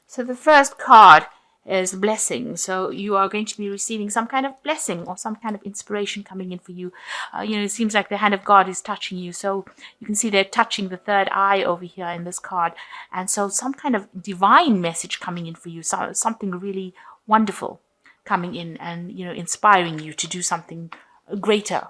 So the first card is blessing. So you are going to be receiving some kind of blessing or some kind of inspiration coming in for you. It seems like the hand of God is touching you. So you can see they're touching the third eye over here in this card. And so some kind of divine message coming in for you. So something really wonderful coming in and, inspiring you to do something greater.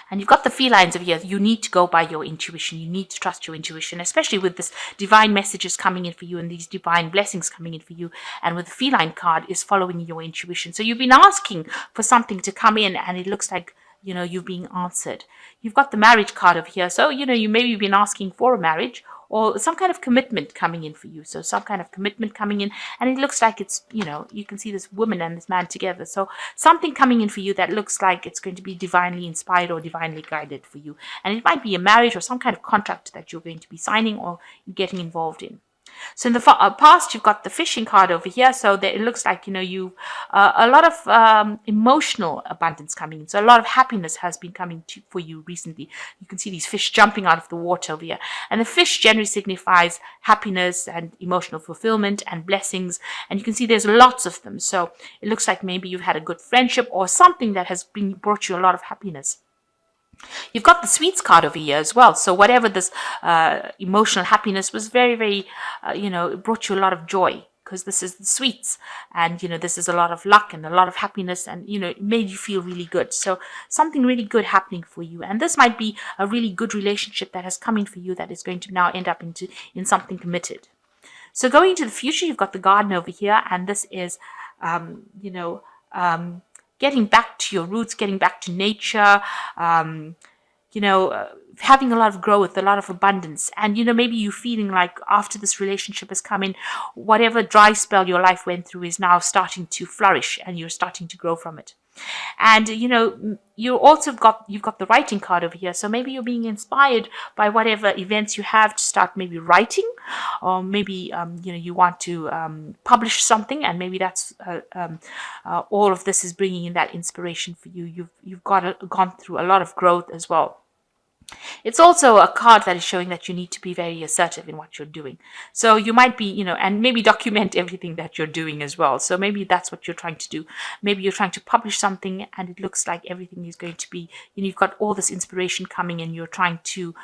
And you've got the felines over here. You need to go by your intuition. You need to trust your intuition, especially with this divine messages coming in for you and these divine blessings coming in for you. And with the feline card is following your intuition. So you've been asking for something to come in and it looks like, you've been answered. You've got the marriage card over here. So, you maybe been asking for a marriage or some kind of commitment coming in for you. So some kind of commitment coming in, and it looks like it's, you can see this woman and this man together. So something coming in for you that looks like it's going to be divinely inspired or divinely guided for you. And it might be a marriage or some kind of contract that you're going to be signing or getting involved in. So in the past, you've got the fishing card over here. So that it looks like, you a lot of emotional abundance coming in. So a lot of happiness has been coming for you recently. You can see these fish jumping out of the water over here. And the fish generally signifies happiness and emotional fulfillment and blessings. And you can see there's lots of them. So it looks like maybe you've had a good friendship or something that has brought you a lot of happiness. You've got the sweets card over here as well. So whatever this emotional happiness was very, very, it brought you a lot of joy because this is the sweets. And, this is a lot of luck and a lot of happiness and, it made you feel really good. So something really good happening for you. And this might be a really good relationship that has come in for you that is going to now end up in something committed. So going into the future, you've got the garden over here. And this is, getting back to your roots, getting back to nature, having a lot of growth, a lot of abundance. And, maybe you feeling like after this relationship has come in, whatever dry spell your life went through is now starting to flourish and you're starting to grow from it. And, you've got the writing card over here. So maybe you're being inspired by whatever events you have to start maybe writing, or maybe, you want to publish something. And maybe that's all of this is bringing in that inspiration for you. You've gone through a lot of growth as well. It's also a card that is showing that you need to be very assertive in what you're doing. So you might be, and maybe document everything that you're doing as well. So maybe that's what you're trying to do. Maybe you're trying to publish something and it looks like everything is going to be, you've got all this inspiration coming and you're trying to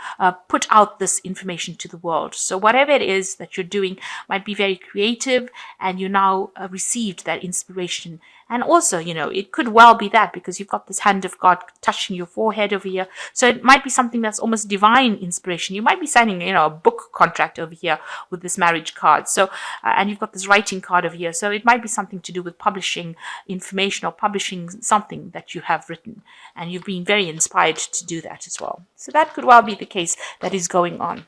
put out this information to the world. So whatever it is that you're doing might be very creative and you now received that inspiration. And also, it could well be that because you've got this hand of God touching your forehead over here. So it might be something that's almost divine inspiration. You might be signing, a book contract over here with this marriage card. So, and you've got this writing card over here. So it might be something to do with publishing information or publishing something that you have written. And you've been very inspired to do that as well. So that could well be the case that is going on.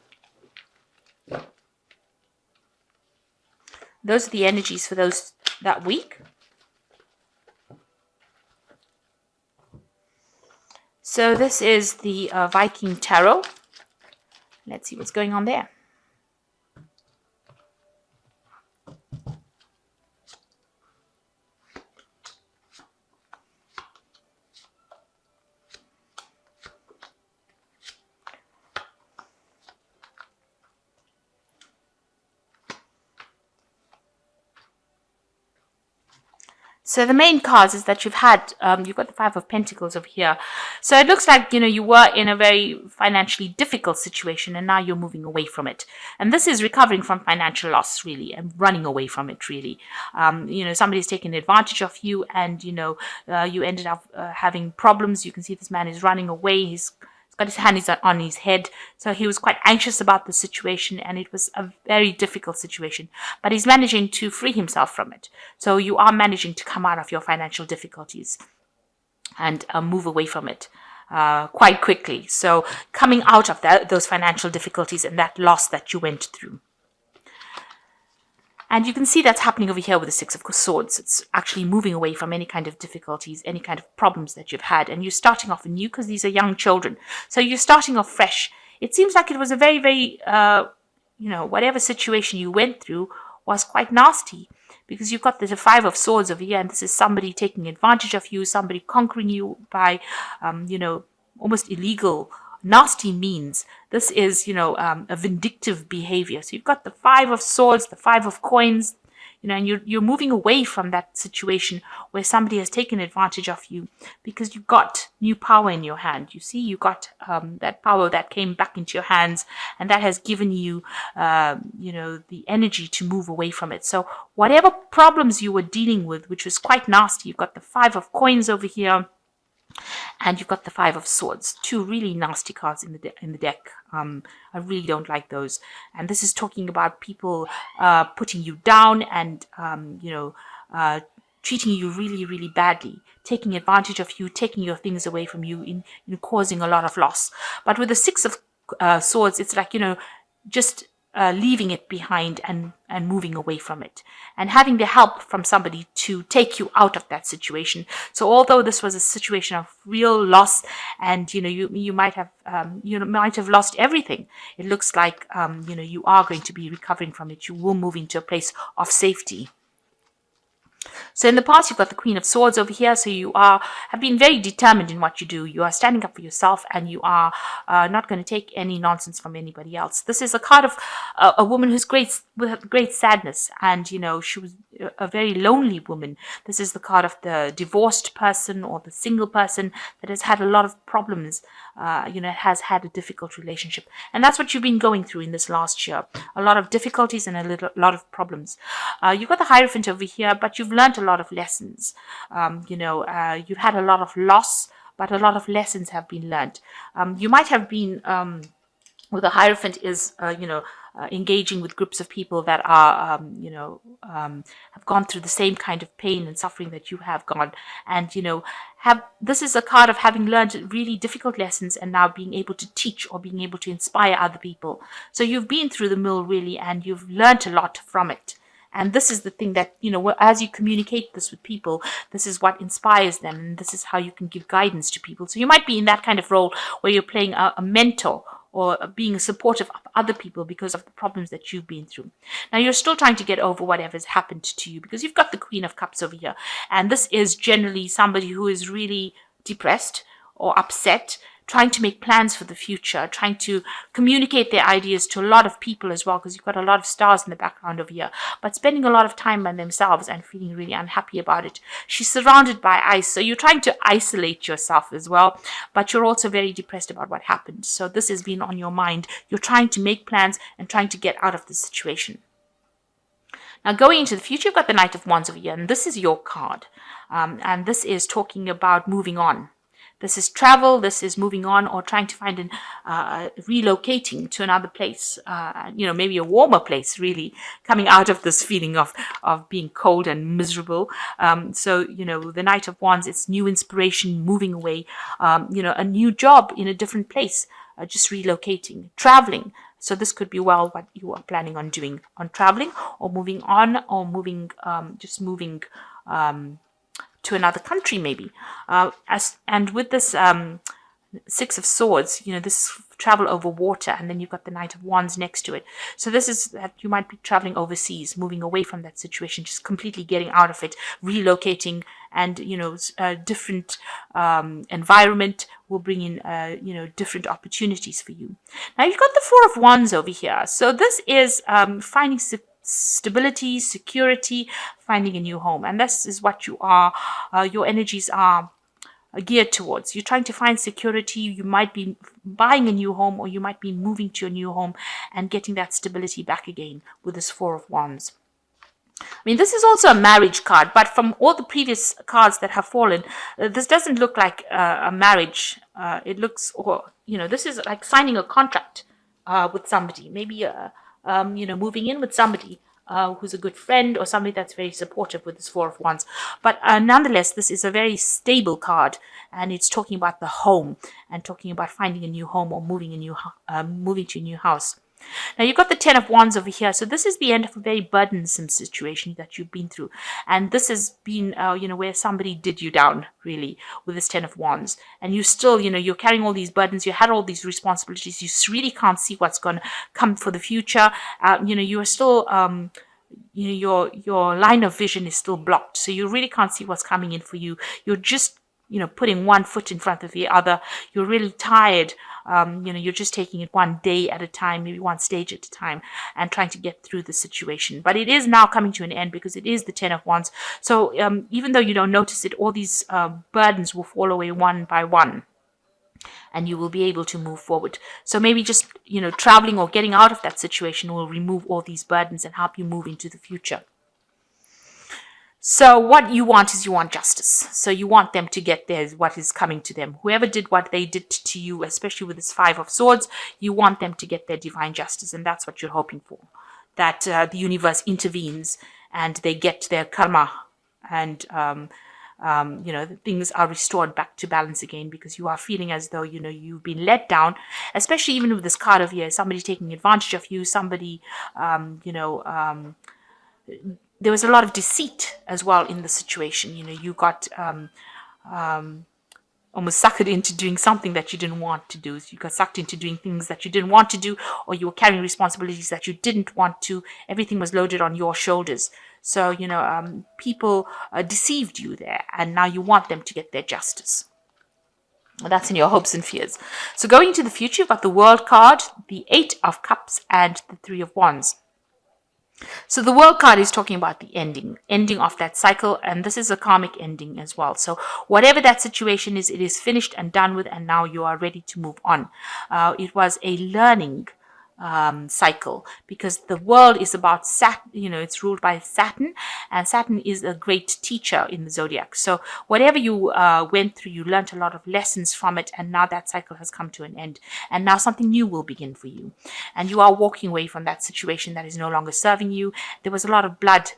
Those are the energies for that week. So this is the Viking Tarot. Let's see what's going on there. So the main cause is that you've got the Five of Pentacles over here. So it looks like, you were in a very financially difficult situation and now you're moving away from it. And this is recovering from financial loss, really, and running away from it, really. Somebody's taken advantage of you and, you ended up having problems. You can see this man is running away. He's got his hand on his head. So he was quite anxious about the situation and it was a very difficult situation. But he's managing to free himself from it. So you are managing to come out of your financial difficulties and move away from it quite quickly. So coming out of those financial difficulties and that loss that you went through. And you can see that's happening over here with the Six of Swords. It's actually moving away from any kind of difficulties, any kind of problems that you've had. And you're starting off anew because these are young children. So you're starting off fresh. It seems like it was a very, very, whatever situation you went through was quite nasty. Because you've got the Five of Swords over here. And this is somebody taking advantage of you, somebody conquering you by, almost illegal nasty means. This is, a vindictive behavior. So you've got the 5 of Swords, the 5 of Coins, and you're moving away from that situation where somebody has taken advantage of you, because you've got new power in your hand. You see, you got that power that came back into your hands, and that has given you, the energy to move away from it. So whatever problems you were dealing with, which was quite nasty, you've got the 5 of Coins over here, and you've got the 5 of Swords, 2 really nasty cards in the deck. I really don't like those. And this is talking about people putting you down and treating you really, really badly, taking advantage of you, taking your things away from you, in causing a lot of loss. But with the 6 of Swords, it's like, just leaving it behind and moving away from it, and having the help from somebody to take you out of that situation. So although this was a situation of real loss, and you might have lost everything, it looks like you are going to be recovering from it. You will move into a place of safety. So in the past, you've got the Queen of Swords over here. So you have been very determined in what you do. You are standing up for yourself, and you are not going to take any nonsense from anybody else. This is a card of a woman who's with great sadness, and she was a very lonely woman. This is the card of the divorced person or the single person that has had a lot of problems. Has had a difficult relationship, and that's what you've been going through in this last year. A lot of difficulties and a lot of problems. You've got the Hierophant over here, but you've learned a lot of lessons. You've had a lot of loss, but a lot of lessons have been learned. You might have been, with the Hierophant is, engaging with groups of people that are, have gone through the same kind of pain and suffering that you have gone. And, this is a card of having learned really difficult lessons and now being able to teach or being able to inspire other people. So you've been through the mill really, and you've learned a lot from it. And this is the thing that, as you communicate this with people, this is what inspires them. And this is how you can give guidance to people. So you might be in that kind of role where you're playing a mentor, or being supportive of other people because of the problems that you've been through. Now, you're still trying to get over whatever's happened to you, because you've got the Queen of Cups over here. And this is generally somebody who is really depressed or upset, trying to make plans for the future, trying to communicate their ideas to a lot of people as well, because you've got a lot of stars in the background over here, but spending a lot of time by themselves and feeling really unhappy about it. She's surrounded by ice, so you're trying to isolate yourself as well, but you're also very depressed about what happened. So this has been on your mind. You're trying to make plans and trying to get out of this situation. Now, going into the future, you've got the Knight of Wands over here, and this is your card. And this is talking about moving on. This is travel, this is moving on, or trying to find relocating to another place, maybe a warmer place, really, coming out of this feeling of being cold and miserable. So, the Knight of Wands, it's new inspiration, moving away, a new job in a different place, just relocating, traveling. So this could be what you are planning on doing, on traveling or moving on, or moving to another country, maybe. And with this 6 of Swords, this travel over water, and then you've got the Knight of Wands next to it. So this is that you might be traveling overseas, moving away from that situation, just completely getting out of it, relocating, and a different environment will bring in different opportunities for you. Now you've got the 4 of Wands over here. So this is finding stability, security, finding a new home. And this is what you are, your energies are geared towards. You're trying to find security. You might be buying a new home, or you might be moving to a new home and getting that stability back again with this 4 of Wands. I mean, this is also a marriage card, but from all the previous cards that have fallen, this doesn't look like a marriage. It looks, this is like signing a contract with somebody, maybe moving in with somebody who's a good friend, or somebody that's very supportive with this 4 of Wands. But nonetheless, this is a very stable card, and it's talking about the home and talking about finding a new home or moving to a new house. Now you've got the 10 of Wands over here. So this is the end of a very burdensome situation that you've been through. And this has been, where somebody did you down, really, with this 10 of Wands. And you still, you're carrying all these burdens. You had all these responsibilities. You really can't see what's going to come for the future. You are still, your line of vision is still blocked. So you really can't see what's coming in for you. You're just putting one foot in front of the other. You're really tired You're just taking it one day at a time, maybe one stage at a time, and trying to get through the situation. But it is now coming to an end because it is the 10 of Wands. So even though you don't notice it, all these burdens will fall away one by one, and you will be able to move forward. So maybe just, traveling or getting out of that situation will remove all these burdens and help you move into the future. So what you want is you want justice. So you want them to get what is coming to them. Whoever did what they did to you, especially with this 5 of Swords, you want them to get their divine justice. And that's what you're hoping for. That the universe intervenes and they get their karma, and things are restored back to balance again, because you are feeling as though, you've been let down, especially even with this card of here, somebody taking advantage of you, somebody, there was a lot of deceit as well in the situation. You got almost suckered into doing something that you didn't want to do. You got sucked into doing things that you didn't want to do, or you were carrying responsibilities that you didn't want to. Everything was loaded on your shoulders. So, people deceived you there, and now you want them to get their justice. That's in your hopes and fears. So going into the future, you've got the World card, the 8 of Cups, and the 3 of Wands. So the World card is talking about the ending of that cycle, and this is a karmic ending as well. So whatever that situation is, it is finished and done with, and now you are ready to move on. It was a learning cycle, because the world is about Saturn. It's ruled by Saturn, and Saturn is a great teacher in the zodiac. So whatever you went through, you learned a lot of lessons from it, and now that cycle has come to an end, and now something new will begin for you, and you are walking away from that situation that is no longer serving you. There was a lot of blood,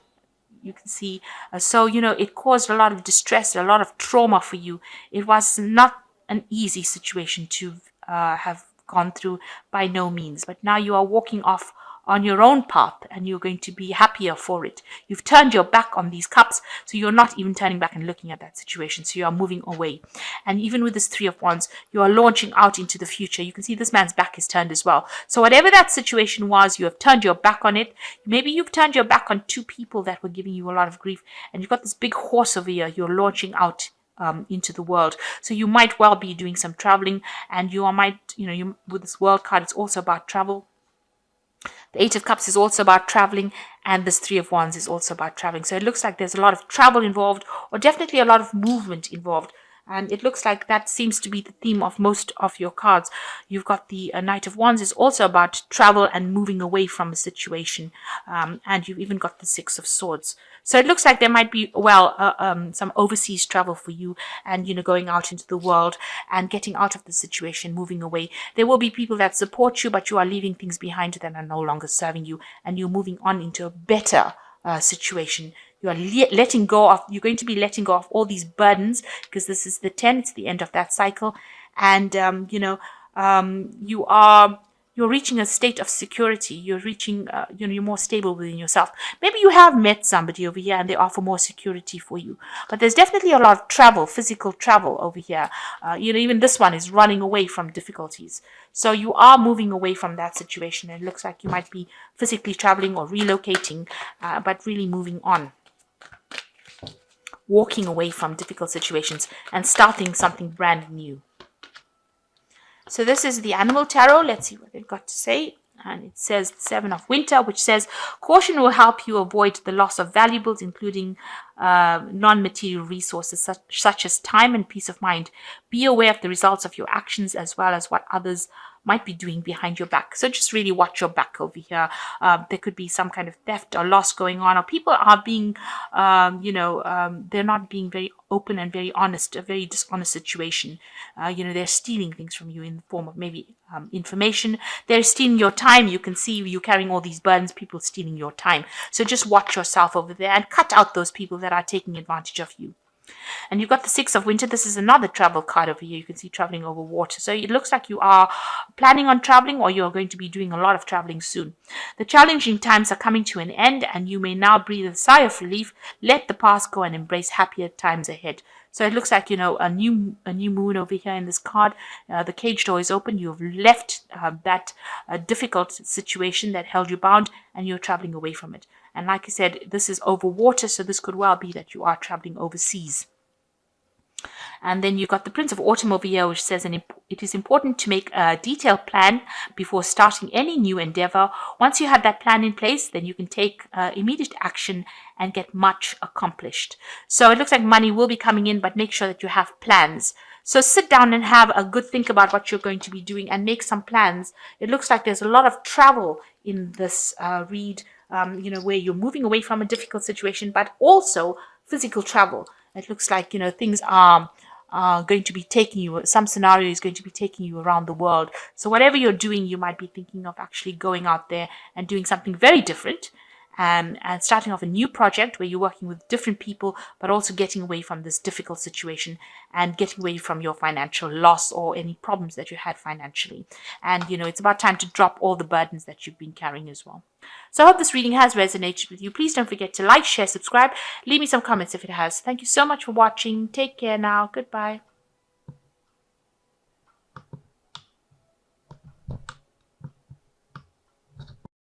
you can see, so it caused a lot of distress, a lot of trauma for you. It was not an easy situation to have gone through, by no means. But now you are walking off on your own path, and you're going to be happier for it. You've turned your back on these cups, so you're not even turning back and looking at that situation. So you are moving away. And even with this 3 of Wands, you are launching out into the future. You can see this man's back is turned as well. So whatever that situation was, you have turned your back on it. Maybe you've turned your back on 2 people that were giving you a lot of grief, and you've got this big horse over here. You're launching out into the world. So you might well be doing some traveling, and with this World card, it's also about travel. The 8 of Cups is also about traveling, and this 3 of Wands is also about traveling. So it looks like there's a lot of travel involved, or definitely a lot of movement involved. And it looks like that seems to be the theme of most of your cards. You've got the Knight of Wands is also about travel and moving away from a situation. And you've even got the 6 of Swords. So it looks like there might be, some overseas travel for you, and, going out into the world and getting out of the situation, moving away. There will be people that support you, but you are leaving things behind that are no longer serving you, and you're moving on into a better situation. You're going to be letting go of all these burdens, because this is the 10, it's the end of that cycle. And, you're reaching a state of security. You're reaching, you're more stable within yourself. Maybe you have met somebody over here and they offer more security for you. But there's definitely a lot of travel, physical travel over here. Even this one is running away from difficulties. So you are moving away from that situation. It looks like you might be physically traveling or relocating, but really moving on. Walking away from difficult situations and starting something brand new. So this is the Animal Tarot. Let's see what they've got to say. And it says the 7 of Winter, which says, caution will help you avoid the loss of valuables, including non-material resources such as time and peace of mind. Be aware of the results of your actions, as well as what others might be doing behind your back. So just really watch your back over here. There could be some kind of theft or loss going on, or people are being, they're not being very open and very honest, a very dishonest situation. They're stealing things from you in the form of maybe information. They're stealing your time. You can see you carrying all these burdens, people stealing your time. So just watch yourself over there and cut out those people that are taking advantage of you. And you've got the 6 of Winter. This is another travel card over here. You can see traveling over water. So it looks like you are planning on traveling, or you're going to be doing a lot of traveling soon. The challenging times are coming to an end, and you may now breathe a sigh of relief. Let the past go and embrace happier times ahead. So it looks like, a new moon over here in this card. The cage door is open. You've left that difficult situation that held you bound, and you're traveling away from it. And like I said, this is over water, so this could well be that you are traveling overseas. And then you've got the Prince of Autumn over here, which says it is important to make a detailed plan before starting any new endeavor. Once you have that plan in place, then you can take immediate action and get much accomplished. So it looks like money will be coming in, but make sure that you have plans. So sit down and have a good think about what you're going to be doing and make some plans. It looks like there's a lot of travel in this read, where you're moving away from a difficult situation, but also physical travel. It looks like, things are going to be taking you, some scenario is going to be taking you around the world. So whatever you're doing, you might be thinking of actually going out there and doing something very different, and starting off a new project where you're working with different people, but also getting away from this difficult situation and getting away from your financial loss or any problems that you had financially. And, it's about time to drop all the burdens that you've been carrying as well. So I hope this reading has resonated with you. Please don't forget to like, share, subscribe. Leave me some comments if it has. Thank you so much for watching. Take care now. Goodbye.